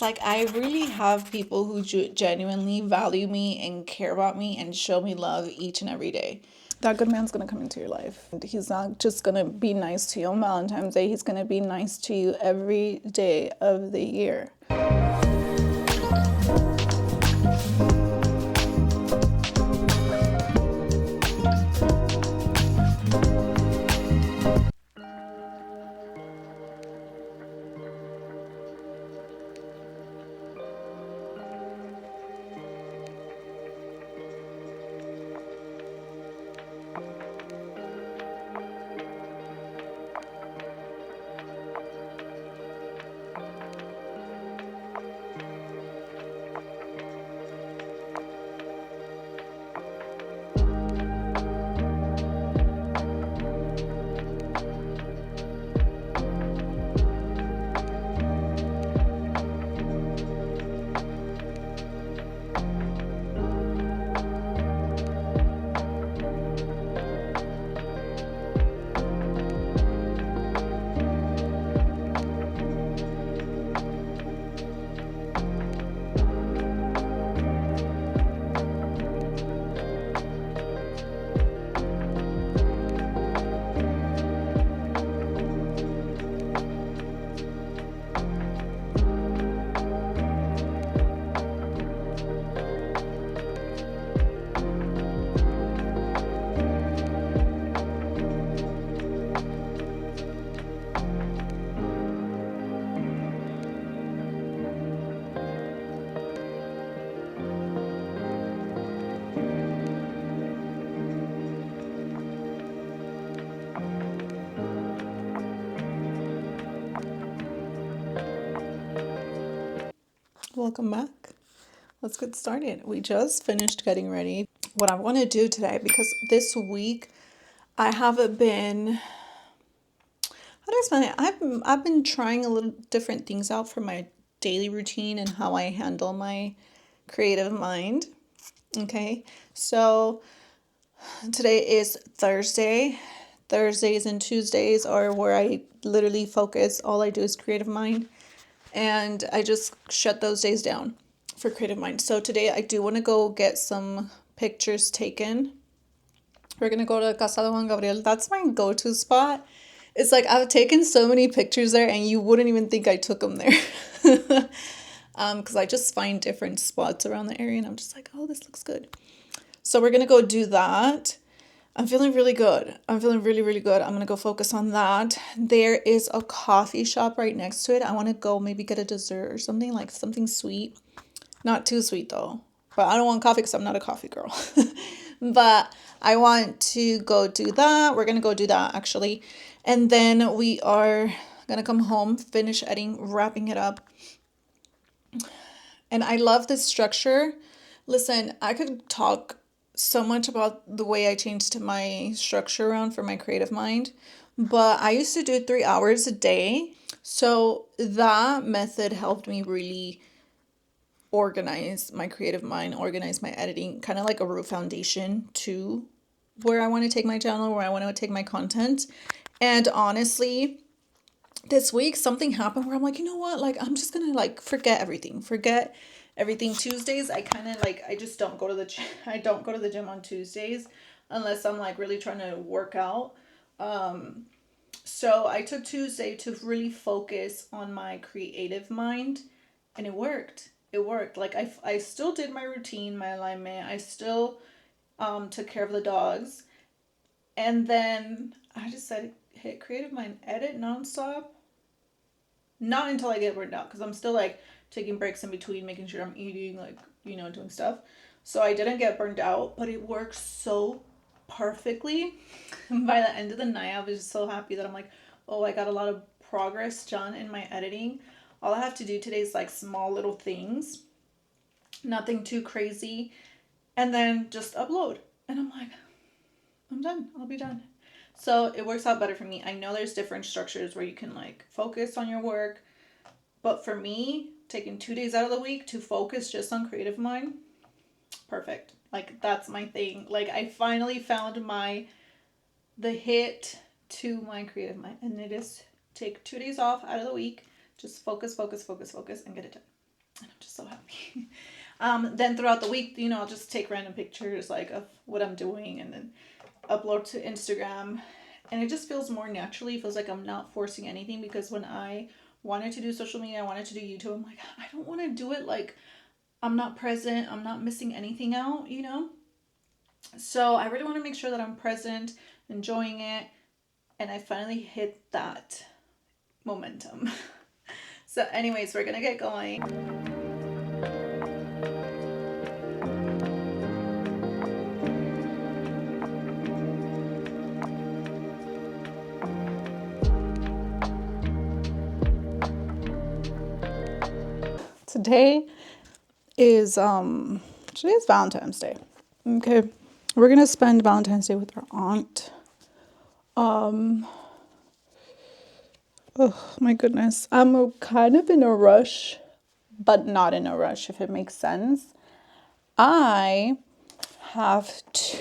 like I really have people who genuinely value me and care about me and show me love each and every day. That good man's gonna come into your life. He's not just gonna be nice to you on Valentine's Day, he's gonna be nice to you every day of the year. Welcome back. Let's get started. We just finished getting ready. What I want to do today, because this week I haven't been, how do I explain it? I've been trying a little different things out for my daily routine and how I handle my creative mind. Okay, so today is Thursday. Thursdays and Tuesdays are where I literally focus. All I do is creative mind, and I just shut those days down for creative mind. So today I do want to go get some pictures taken. We're gonna go to Casa de Juan Gabriel. That's my go-to spot. It's like I've taken so many pictures there and you wouldn't even think I took them there. Because I just find different spots around the area and I'm just like, oh, this looks good. So we're gonna go do that. I'm feeling really good. I'm feeling really, really good. I'm gonna go focus on that. There is a coffee shop right next to it. I want to go maybe get a dessert or something, like something sweet. Not too sweet though. But I don't want coffee because I'm not a coffee girl. But I want to go do that. We're gonna go do that actually. And then we are gonna come home, finish editing, wrapping it up. And I love this structure. Listen, I could talk so much about the way I changed my structure around for my creative mind, but I used to do 3 hours a day. So that method helped me really organize my creative mind, organize my editing, kind of like a root foundation to where I want to take my channel, where I want to take my content. And honestly, this week something happened where I'm like, you know what? Like I'm just gonna like forget everything. Forget everything. Tuesdays, I kind of like I just don't go to the I don't go to the gym on Tuesdays unless I'm like really trying to work out. So I took Tuesday to really focus on my creative mind, and it worked. It worked. Like I still did my routine, my alignment. I still took care of the dogs. And then I just said, hit creative mind, edit nonstop. Not until I get burned out, because I'm still like taking breaks in between, making sure I'm eating, like, doing stuff. So I didn't get burned out, but it works so perfectly. By the end of the night, I was just so happy that I'm like, oh, I got a lot of progress done in my editing. All I have to do today is like small little things, nothing too crazy, and then just upload. And I'm like, I'm done. I'll be done. So it works out better for me. I know there's different structures where you can like focus on your work, but for me, taking 2 days out of the week to focus just on creative mind, perfect. Like that's my thing. Like I finally found the hit to my creative mind, and it is take 2 days off out of the week, just focus, and get it done. just so happy. Then throughout the week, I'll just take random pictures like of what I'm doing and then upload to Instagram. And it just feels more naturally. It feels like I'm not forcing anything, because when I wanted to do social media, I wanted to do YouTube, I'm like, I don't want to do it like I'm not present, I'm not missing anything out, So I really want to make sure that I'm present, enjoying it, and I finally hit that momentum. So anyways, we're gonna get going. Today is Valentine's Day. Okay. We're gonna spend Valentine's Day with our aunt. Oh my goodness. I'm kind of in a rush, but not in a rush, if it makes sense. I have to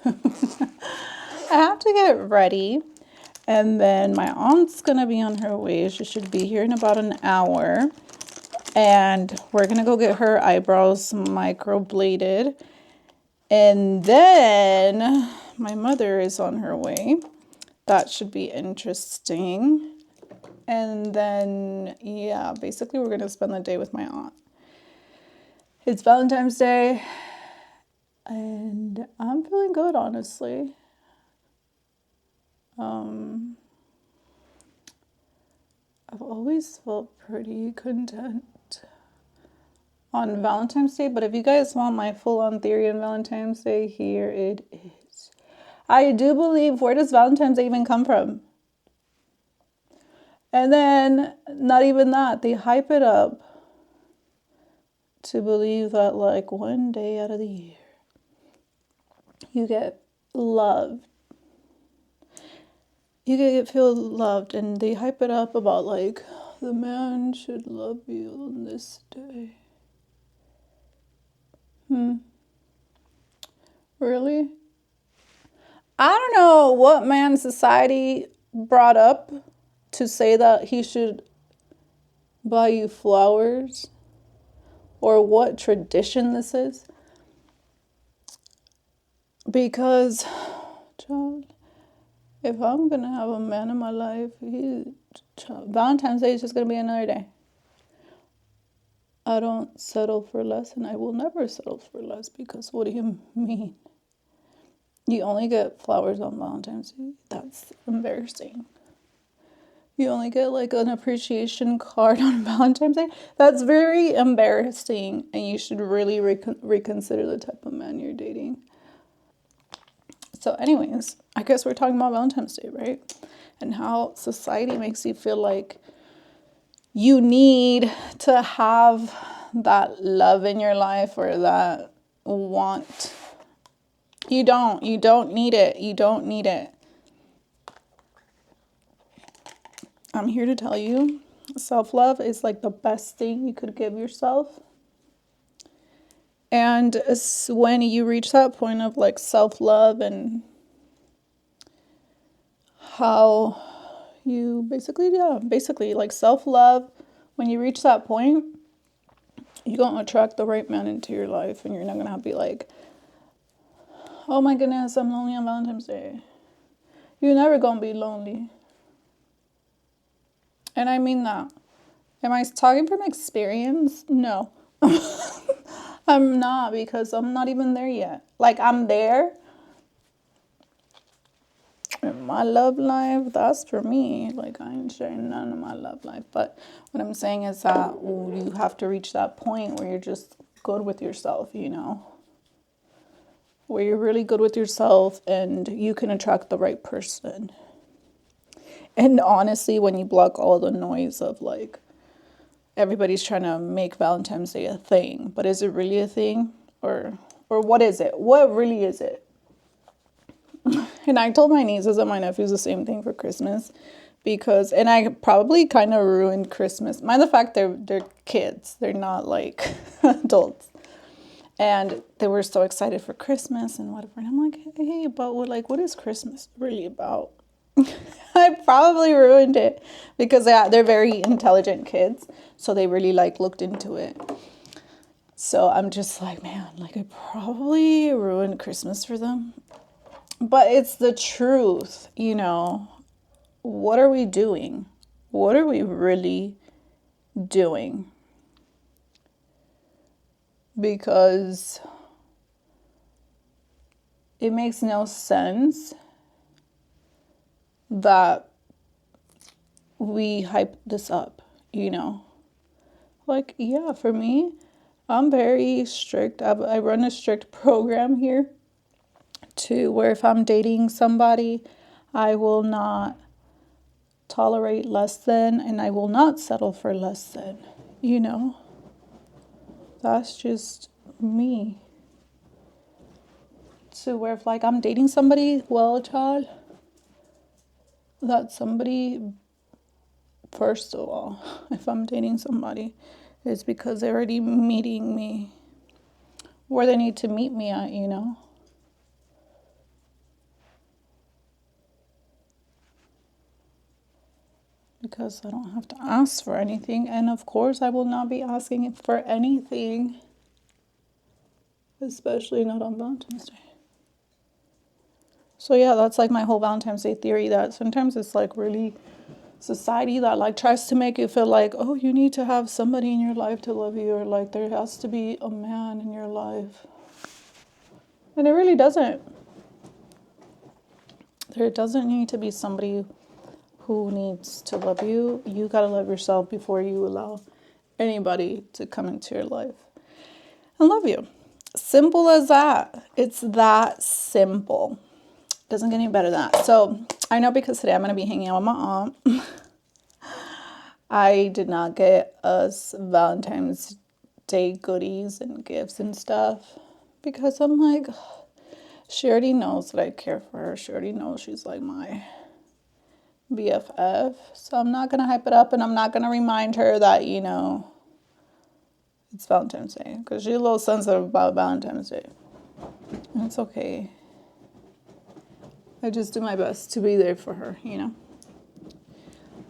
I have to get ready, and then my aunt's gonna be on her way. She should be here in about an hour. And we're gonna go get her eyebrows microbladed. And then my mother is on her way. That should be interesting. And then, yeah, basically we're gonna spend the day with my aunt. It's Valentine's Day, and I'm feeling good, honestly. I've always felt pretty content on Valentine's Day, but if you guys want my full-on theory on Valentine's Day, here it is. I do believe, where does Valentine's Day even come from? And then, not even that, they hype it up to believe that like one day out of the year, you get loved. You feel loved, and they hype it up about like, the man should love you on this day. Really? I don't know what man society brought up to say that he should buy you flowers, or what tradition this is. Because, child, if I'm gonna have a man in my life, Valentine's Day is just gonna be another day. I don't settle for less, and I will never settle for less, because what do you mean? You only get flowers on Valentine's Day? That's embarrassing. You only get like an appreciation card on Valentine's Day? That's very embarrassing, and you should really reconsider the type of man you're dating. So anyways, I guess we're talking about Valentine's Day, right? And how society makes you feel like you need to have that love in your life, or that want. You don't need it. You don't need it. I'm here to tell you, self-love is like the best thing you could give yourself. And when you reach that point of like self-love, and how you basically like self-love, when you reach that point, you're going to attract the right man into your life, and you're not going to be like, oh my goodness, I'm lonely on Valentine's Day. You're never going to be lonely. And I mean that. Am I talking from experience? No. I'm not, because I'm not even there yet. Like, I'm there in my love life. That's for me. Like, I ain't sharing none of my love life. But what I'm saying is that you have to reach that point where you're just good with yourself, where you're really good with yourself, and you can attract the right person. And honestly, when you block all the noise of like, everybody's trying to make Valentine's Day a thing, but is it really a thing? Or what is it? What really is it? And I told my nieces and my nephews the same thing for Christmas, and I probably kind of ruined Christmas. Mind the fact they're kids. They're not like adults. And they were so excited for Christmas and whatever. And I'm like, hey, but what is Christmas really about? I probably ruined it, because they're very intelligent kids, so they really looked into it. So I'm just like, man, like I probably ruined Christmas for them. But it's the truth, you know. What are we doing? What are we really doing? Because it makes no sense that we hype this up, you know. Like, yeah, for me, I'm very strict. I run a strict program here to where if I'm dating somebody, I will not tolerate less than, and I will not settle for less than, you know. That's just me. To where if like I'm dating somebody, well, child, that somebody, first of all, if I'm dating somebody, it's because they're already meeting me where they need to meet me at, you know. Because I don't have to ask for anything. And of course, I will not be asking for anything, especially not on Valentine's Day. So yeah, that's like my whole Valentine's Day theory, that sometimes it's like really society that like tries to make you feel like, oh, you need to have somebody in your life to love you, or like there has to be a man in your life. And it really doesn't. There doesn't need to be somebody who needs to love you. You gotta love yourself before you allow anybody to come into your life and love you. Simple as that. It's that simple. Doesn't get any better than that. So I know because today I'm going to be hanging out with my aunt. I did not get us Valentine's Day goodies and gifts and stuff because I'm like, she already knows that I care for her. She already knows she's like my BFF. So I'm not going to hype it up, and I'm not going to remind her that, you know, it's Valentine's Day, because she's a little sensitive about Valentine's Day. And it's okay. I just do my best to be there for her, you know.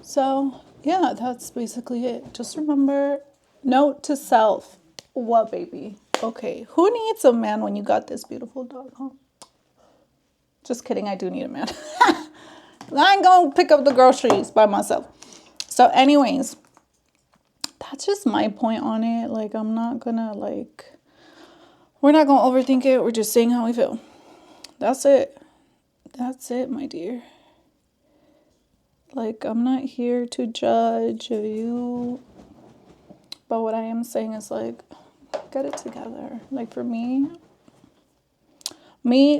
So, yeah, that's basically it. Just remember, note to self. What, baby? Okay, who needs a man when you got this beautiful dog, huh? Just kidding, I do need a man. I ain't gonna pick up the groceries by myself. So anyways, that's just my point on it. Like, I'm not gonna, like, we're not gonna overthink it. We're just saying how we feel. That's it. That's it, my dear. Like, I'm not here to judge you. But what I am saying is, like, get it together. Like, for me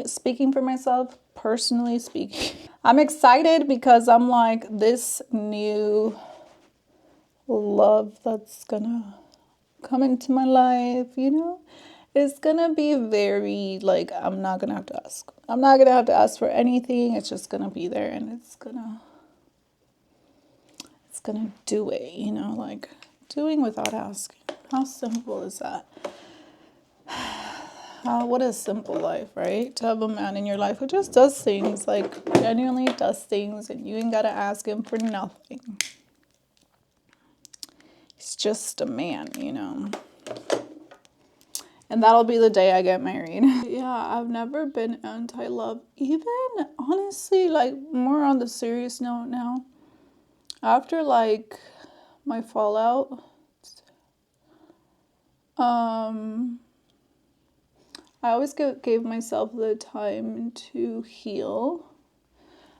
speaking for myself, personally speaking, I'm excited because I'm like, this new love that's gonna come into my life, you know, it's gonna be very, like, I'm not gonna have to ask. I'm not gonna have to ask for anything. It's just gonna be there, and it's gonna do it, you know, like doing without asking. How simple is that? What a simple life, right? To have a man in your life who just does things, like genuinely does things, and you ain't gotta ask him for nothing. He's just a man, you know. And that'll be the day I get married. Yeah, I've never been anti-love. Even, honestly, like, more on the serious note now. After, like, my fallout, I always gave myself the time to heal.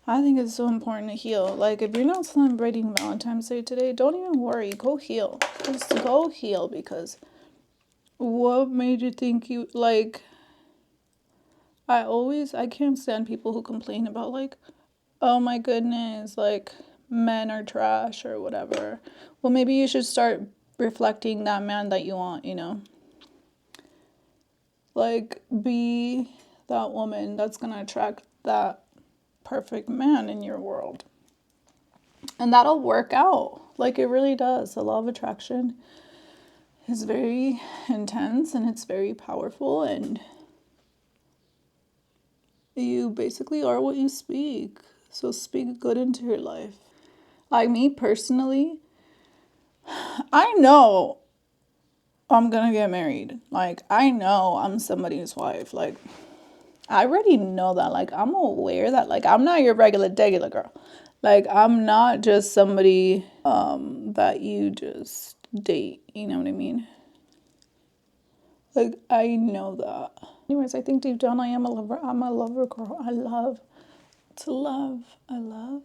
I think it's so important to heal. Like, if you're not celebrating Valentine's Day today, don't even worry. Go heal. Just go heal, because what made you think you, like, I can't stand people who complain about, like, oh my goodness, like, men are trash or whatever. Well, maybe you should start reflecting that man that you want, you know? Like, be that woman that's gonna attract that perfect man in your world. And that'll work out. Like, it really does. The law of attraction is very intense, and it's very powerful, and you basically are what you speak. So speak good into your life. Like, me personally, I know I'm gonna get married. Like, I know I'm somebody's wife. Like, I already know that. Like, I'm aware that, like, I'm not your regular girl. Like, I'm not just somebody that you just date. You know what I mean? Like, I know that. Anyways, I think deep down I am a lover. I'm a lover girl. I love to love. I love.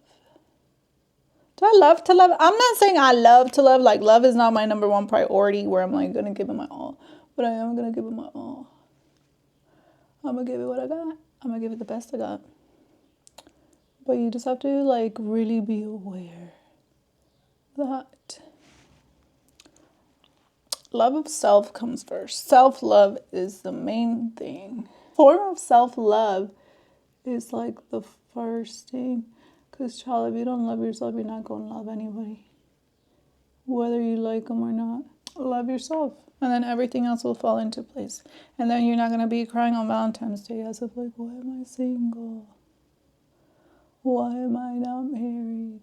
Do I love to love? I'm not saying I love to love. Like, love is not my number one priority where I'm, like, going to give it my all. But I am going to give it my all. I'm going to give it what I got. I'm going to give it the best I got. But you just have to, like, really be aware that love of self comes first. Self-love is the main thing. Form of self-love is, like, the first thing. Because, child, if you don't love yourself, you're not going to love anybody. Whether you like them or not. Love yourself. And then everything else will fall into place. And then you're not going to be crying on Valentine's Day as if, like, why am I single? Why am I not married?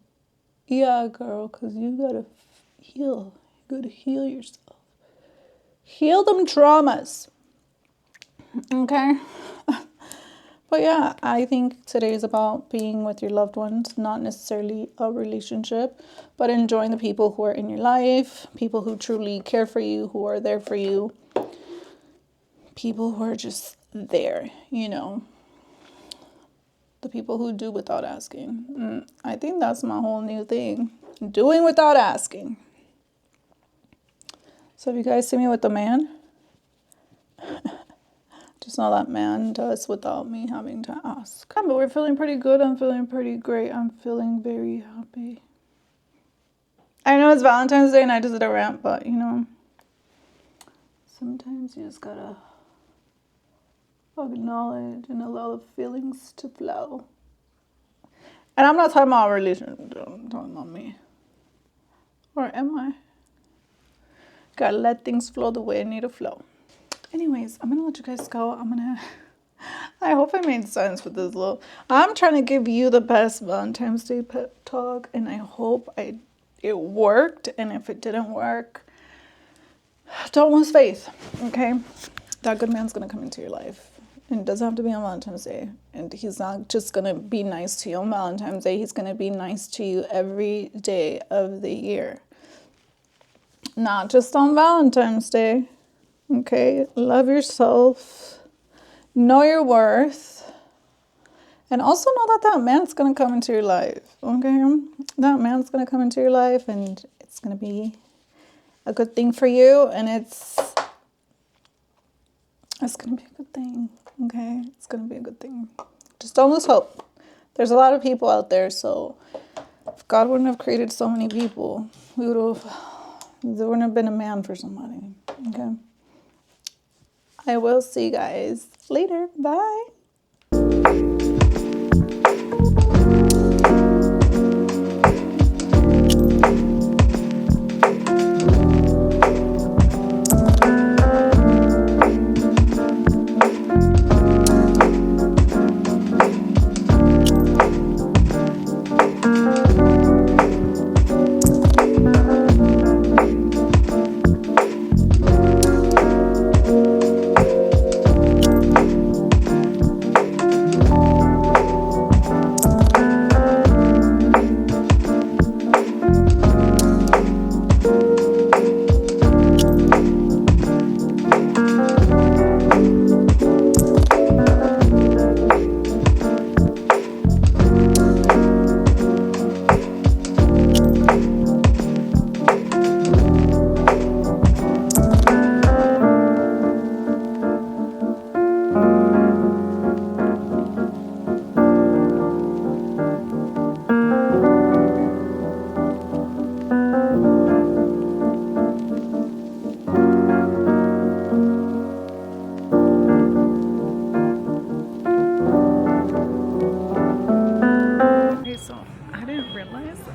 Yeah, girl, because you got to heal. You got to heal yourself. Heal them traumas. Okay? But yeah, I think today is about being with your loved ones, not necessarily a relationship, but enjoying the people who are in your life, people who truly care for you, who are there for you, people who are just there, you know, the people who do without asking. I think that's my whole new thing, doing without asking. So if you guys see me with a man, just know that man does without me having to ask. But we're feeling pretty good. I'm feeling pretty great. I'm feeling very happy. I know it's Valentine's Day and I just did a rant, but you know, sometimes you just gotta acknowledge and allow the feelings to flow. And I'm not talking about a relationship, I'm talking about me. Or am I? Gotta let things flow the way they need to flow. Anyways, I'm gonna let you guys go. I hope I made sense with this little. I'm trying to give you the best Valentine's Day pep talk, and I hope it worked. And if it didn't work, don't lose faith, okay? That good man's gonna come into your life. And it doesn't have to be on Valentine's Day. And he's not just gonna be nice to you on Valentine's Day. He's gonna be nice to you every day of the year. Not just on Valentine's Day. Okay? Love yourself. Know your worth. And also know that man's gonna come into your life. Okay? That man's gonna come into your life and it's gonna be a good thing for you, and it's gonna be a good thing. Okay? It's gonna be a good thing. Just don't lose hope. There's a lot of people out there, so if God wouldn't have created so many people, there wouldn't have been a man for somebody. Okay? I will see you guys later. Bye.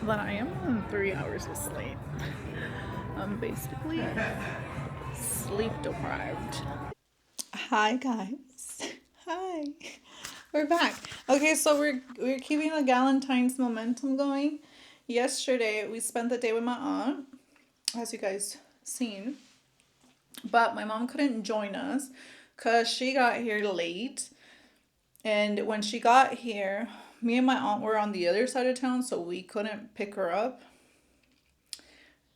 That I am on 3 hours of sleep. I'm basically sleep deprived. Hi guys. Hi. We're back. Okay, so we're keeping the Galentine's momentum going. Yesterday we spent the day with my aunt, as you guys seen. But my mom couldn't join us because she got here late. And when she got here, me and my aunt were on the other side of town, so we couldn't pick her up.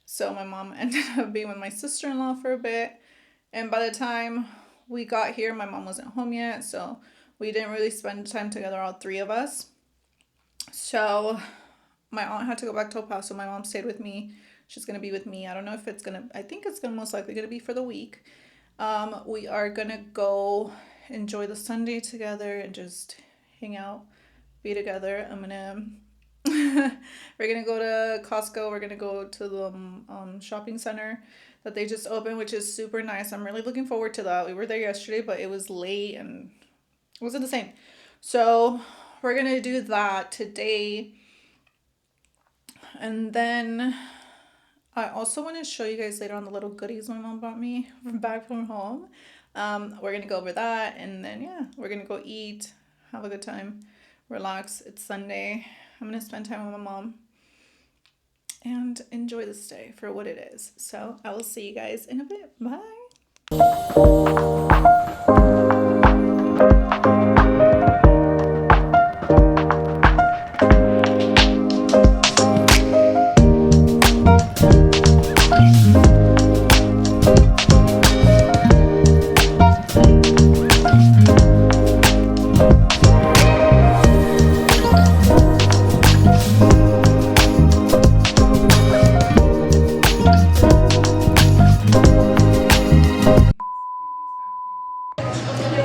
So my mom ended up being with my sister-in-law for a bit. And by the time we got here, my mom wasn't home yet, so we didn't really spend time together, all three of us. So my aunt had to go back to El Paso. My mom stayed with me. She's gonna be with me. I don't know if it's gonna. I think it's gonna most likely gonna be for the week. We are gonna go enjoy the Sunday together and just hang out, be together. We're gonna go to Costco. We're gonna go to the shopping center that they just opened, which is super nice. I'm really looking forward to that. We were there yesterday, but it was late and it wasn't the same. So we're gonna do that today. And then I also want to show you guys later on the little goodies my mom brought me back from home. We're gonna go over that, and then yeah, we're gonna go eat, have a good time, relax. It's Sunday. I'm gonna spend time with my mom and enjoy this day for what it is. So I will see you guys in a bit. Bye.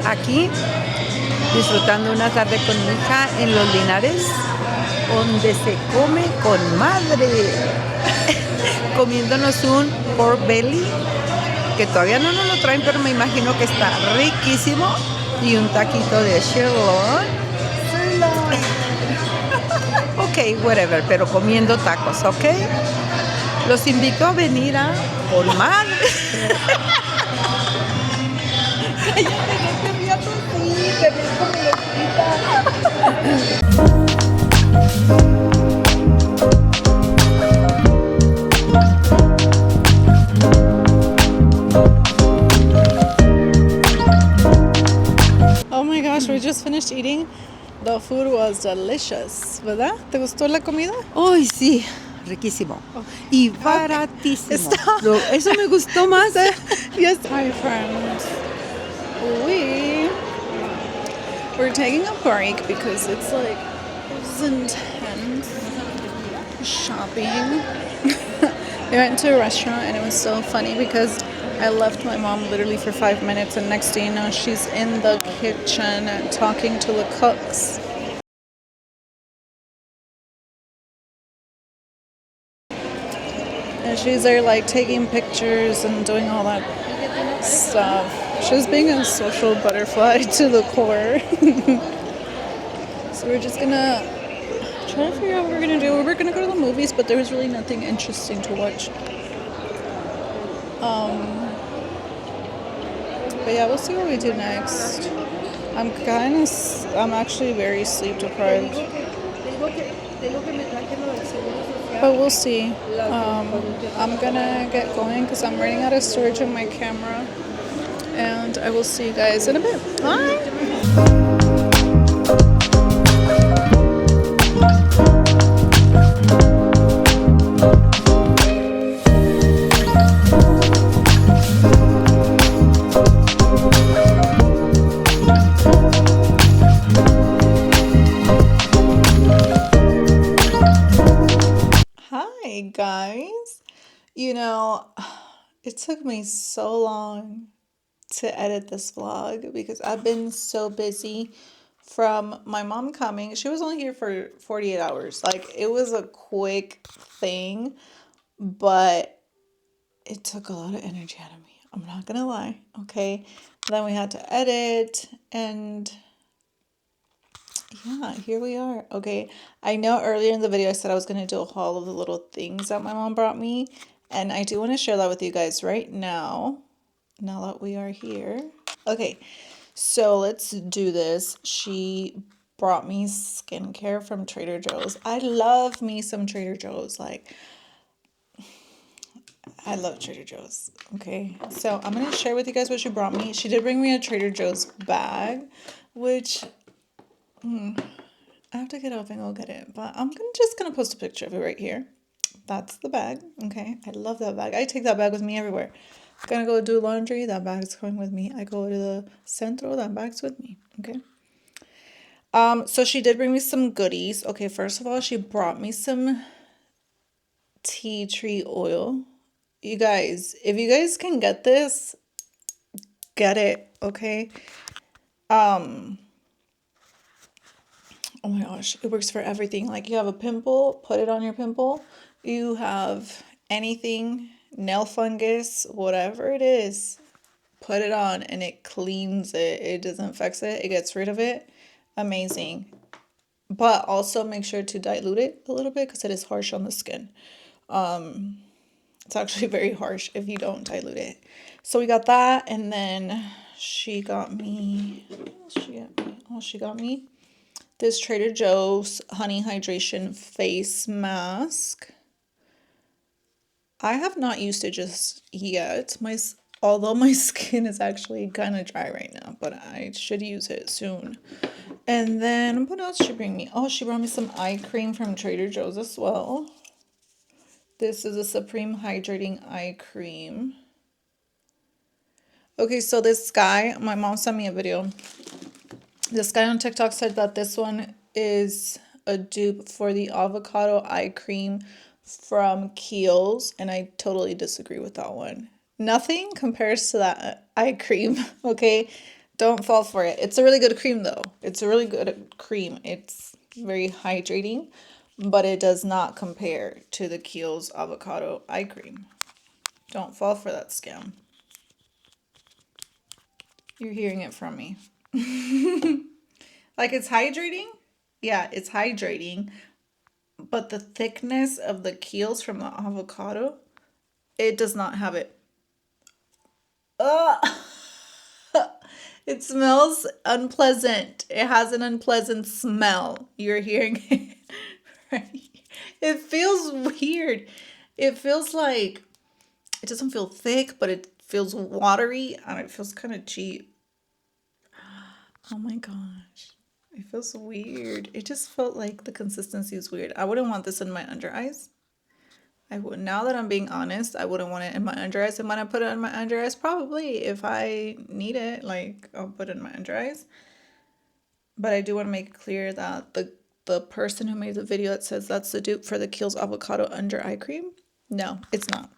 Aquí, disfrutando una tarde con mi hija en Los Linares, donde se come con madre, comiéndonos un pork belly, que todavía no nos lo traen, pero me imagino que está riquísimo, y un taquito de sirloin. Ok, whatever, pero comiendo tacos, ¿ok? Los invito a venir a por madre. Oh my gosh, we just finished eating. The food was delicious, ¿verdad? ¿Te gustó la comida? Ay, sí, riquísimo. Y baratísimo. Eso me gustó más. Yes. Hi, friends. We're taking a break because it's like, it was intense shopping. We went to a restaurant and it was so funny because I left my mom literally for 5 minutes, and next thing you know, she's in the kitchen talking to the cooks. And she's there like taking pictures and doing all that stuff. She's being a social butterfly to the core. So we're just gonna try to figure out what we're gonna do. We were gonna go to the movies, but there was really nothing interesting to watch. But yeah, we'll see what we do next. I'm actually very sleep deprived. But we'll see. I'm gonna get going because I'm running out of storage on my camera. And I will see you guys in a bit. Bye! Hi guys. It took me so long to edit this vlog because I've been so busy from my mom coming. She was only here for 48 hours. Like, it was a quick thing, but it took a lot of energy out of me. I'm not gonna lie, okay? Then we had to edit, and yeah, here we are. Okay, I know earlier in the video I said I was gonna do a haul of the little things that my mom brought me, and I do want to share that with you guys right now that we are here. Okay, so let's do this. She brought me skincare from Trader Joe's. I love me some Trader Joe's. Like, I love Trader Joe's. Okay, so I'm gonna share with you guys what she brought me. She did bring me a Trader Joe's bag, which I have to get up and go get it. But just gonna post a picture of it right here. That's the bag. Okay, I love that bag. I take that bag with me everywhere. Gonna go do laundry. That bag's going with me. I go to the centro. That bag's with me. Okay. So she did bring me some goodies. Okay, first of all, she brought me some tea tree oil. You guys, if you guys can get this, get it, okay? Oh my gosh, it works for everything. Like you have a pimple, put it on your pimple. You have anything, nail fungus, whatever it is, put it on and it cleans it. It disinfects it. It gets rid of it. Amazing. But also make sure to dilute it a little bit because it is harsh on the skin. It's actually very harsh if you don't dilute it. So we got that, and then she got me. What else she got me? Oh, she got me this Trader Joe's Honey Hydration Face Mask. I have not used it just yet. Although my skin is actually kind of dry right now, but I should use it soon. And then what else did she bring me? Oh, she brought me some eye cream from Trader Joe's as well. This is a Supreme Hydrating Eye Cream. Okay, so this guy, my mom sent me a video. This guy on TikTok said that this one is a dupe for the avocado eye cream from Kiehl's, and I totally disagree with that one. Nothing compares to that eye cream, okay? Don't fall for it. It's a really good cream though. It's a really good cream. It's very hydrating, but it does not compare to the Kiehl's avocado eye cream. Don't fall for that scam. You're hearing it from me. Like it's hydrating? Yeah, it's hydrating. But the thickness of the Kiehl's from the avocado, it does not have it. Ugh! It smells unpleasant. It has an unpleasant smell. You're hearing it, right? It feels weird. It feels like it doesn't feel thick, but it feels watery and it feels kind of cheap. Oh my gosh. It feels weird. It just felt like the consistency is weird. I wouldn't want this in my under eyes. I would, now that I'm being honest, I wouldn't want it in my under eyes. And when I put it in my under eyes, probably if I need it, like I'll put it in my under eyes. But I do want to make it clear that the person who made the video that says that's the dupe for the Kiehl's avocado under eye cream, no, it's not.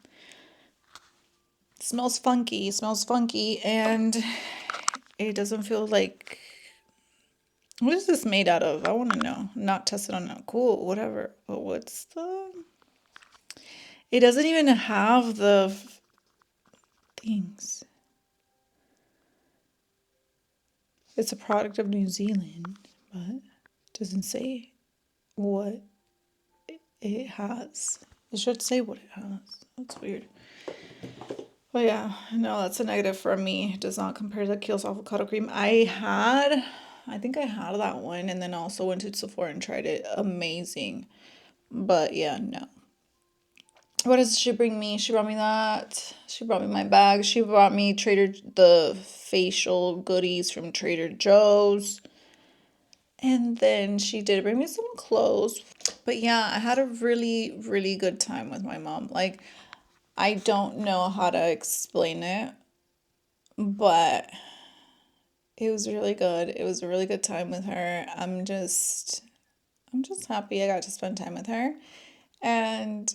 It smells funky. It smells funky, and it doesn't feel like. What is this made out of? I want to know. Not tested on it. Cool, whatever. But what's the... It doesn't even have the things. It's a product of New Zealand, but it doesn't say what it has. It should say what it has. That's weird. But yeah, no, that's a negative for me. It does not compare to the Kiehl's avocado cream. I think I had that one and then also went to Sephora and tried it. Amazing. But yeah, no. What does she bring me? She brought me that. She brought me my bag. She brought me the facial goodies from Trader Joe's. And then she did bring me some clothes. But yeah, I had a really, really good time with my mom. Like, I don't know how to explain it, but it was really good. It was a really good time with her. I'm just happy I got to spend time with her. And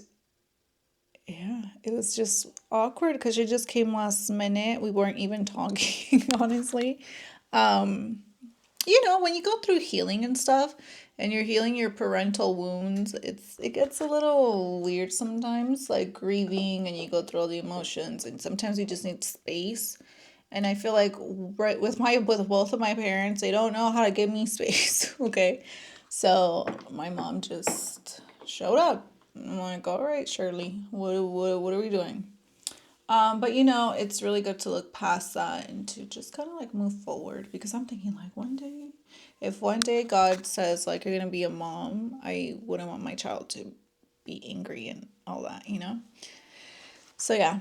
yeah, it was just awkward because she just came last minute. We weren't even talking, honestly. When you go through healing and stuff and you're healing your parental wounds, it gets a little weird sometimes, like grieving and you go through all the emotions and sometimes you just need space. And I feel like with both of my parents, they don't know how to give me space, okay? So my mom just showed up. I'm like, all right, Shirley, what are we doing? But it's really good to look past that and to just kind of like move forward because I'm thinking like if one day God says like you're gonna be a mom, I wouldn't want my child to be angry and all that. So yeah,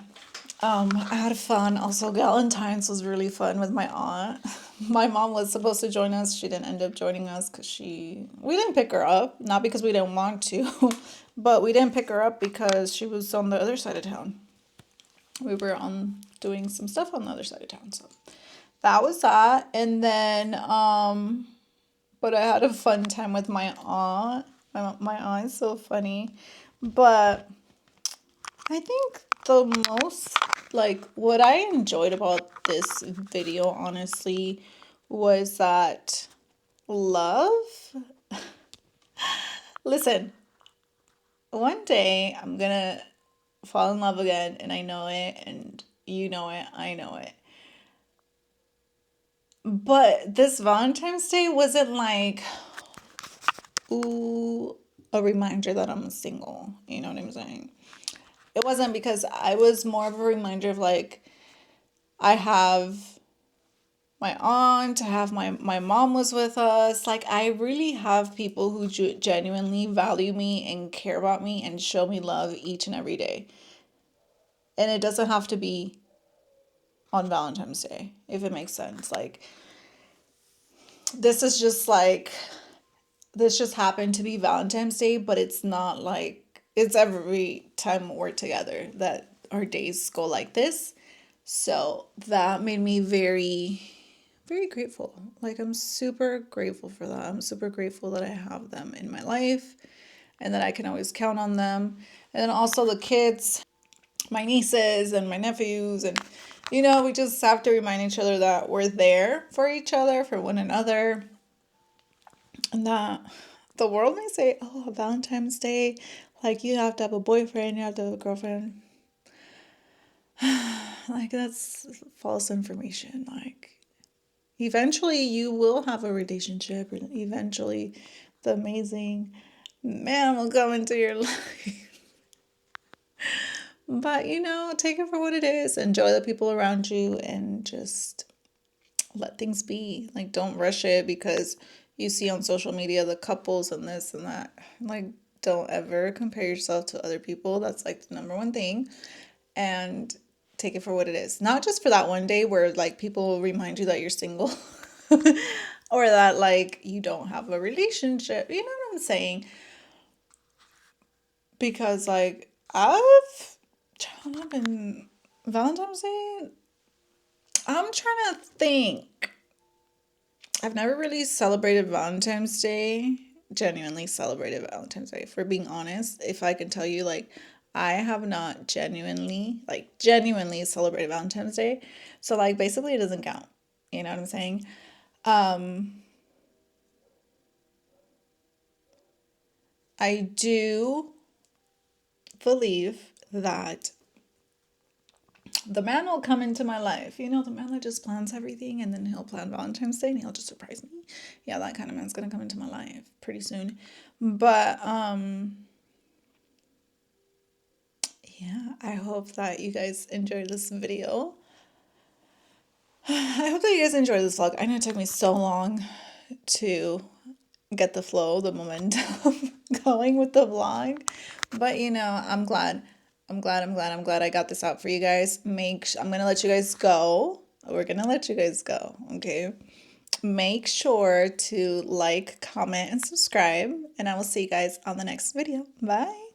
I had fun. Also, Galentine's was really fun with my aunt. My mom was supposed to join us. She didn't end up joining us because we didn't pick her up. Not because we didn't want to, but we didn't pick her up because she was on the other side of town. We were on doing some stuff on the other side of town. So that was that. And then, but I had a fun time with my aunt. My aunt is so funny. But I think the most, like, what I enjoyed about this video, honestly, was that love. Listen, one day I'm gonna fall in love again, and I know it, and you know it, I know it. But this Valentine's Day wasn't like, ooh, a reminder that I'm single. You know what I'm saying? It wasn't, because I was more of a reminder of like, I have my aunt, I have my mom was with us. Like, I really have people who genuinely value me and care about me and show me love each and every day. And it doesn't have to be on Valentine's Day, if it makes sense. Like, this is just like, this just happened to be Valentine's Day, but it's not like it's every time we're together that our days go like this. So that made me very, very grateful. Like, I'm super grateful for that. I'm super grateful that I have them in my life and that I can always count on them. And then also the kids, my nieces and my nephews, and we just have to remind each other that we're there for each other, for one another, and that the world may say, oh, Valentine's Day, like, you have to have a boyfriend, you have to have a girlfriend. Like, that's false information. Like, eventually you will have a relationship, and eventually the amazing man will come into your life. But, take it for what it is. Enjoy the people around you and just let things be. Like, don't rush it because you see on social media the couples and this and that. Like, don't ever compare yourself to other people. That's like the number one thing. And take it for what it is. Not just for that one day where like people remind you that you're single or that like you don't have a relationship. You know what I'm saying? Because like I've been Valentine's Day. I'm trying to think. I've never really celebrated Valentine's Day, genuinely celebrated Valentine's Day. For being honest, if I can tell you, like, I have not genuinely celebrated Valentine's Day. So, like, basically, it doesn't count. You know what I'm saying? I do believe that the man will come into my life. The man that just plans everything and then he'll plan Valentine's Day and he'll just surprise me. Yeah, that kind of man's gonna come into my life pretty soon. But yeah, I hope that you guys enjoyed this video. I hope that you guys enjoyed this vlog. I know it took me so long to get the flow, the momentum going with the vlog. But I'm glad. I'm glad I got this out for you guys. I'm gonna let you guys go. We're gonna let you guys go, okay? Make sure to like, comment, and subscribe, and I will see you guys on the next video. Bye.